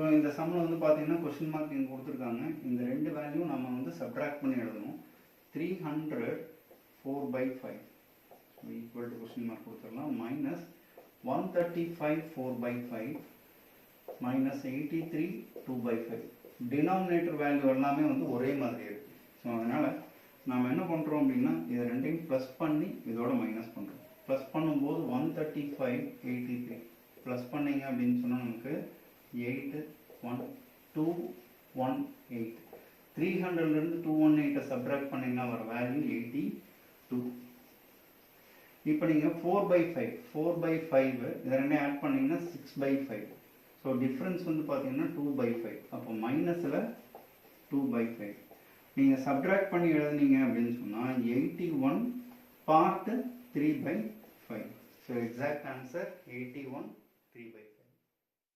So இந்த சம்மில் வந்து பார்த்தீங்கன்னா கொஸ்டின் மார்க் இங்கே கொடுத்துருக்காங்க. இந்த ரெண்டு வேல்யூ நம்ம வந்து சப்ட்ராக்ட் பண்ணி எழுதணும். 300 4/5 ஈக்குவல் டு கொஸ்டின் மார்க் கொடுத்துடலாம் மைனஸ் 135 4/5 மைனஸ் 83 2/5. டினாமினேட்டர் வேல்யூ எல்லாமே வந்து ஒரே மாதிரி இருக்குது. ஸோ அதனால் நாம் என்ன பண்ணுறோம் அப்படின்னா இதை ரெண்டையும் ப்ளஸ் பண்ணி இதோட மைனஸ் பண்ணுறோம். ப்ளஸ் பண்ணும்போது 135 83 ப்ளஸ் பண்ணிங்க அப்படின்னு சொன்னால் நமக்கு 8 1 2 1 8. 300லேருந்து 218 சப்ட்ராக்ட் பண்ணிங்கன்னா வர வேல்யூ 82. இப்போ நீங்கள் 4/5 இதை ரெண்டையும் ஆட் பண்ணிங்கன்னா 6/5. ஸோ டிஃப்ரென்ஸ் வந்து பார்த்தீங்கன்னா 2/5. அப்போ மைனஸில் 2/5 நீங்கள் சப்ட்ராக்ட் பண்ணி எழுதுனீங்க அப்படின்னு சொன்னால் 81 பார்ட் 3/5. So exact answer 81 3/5.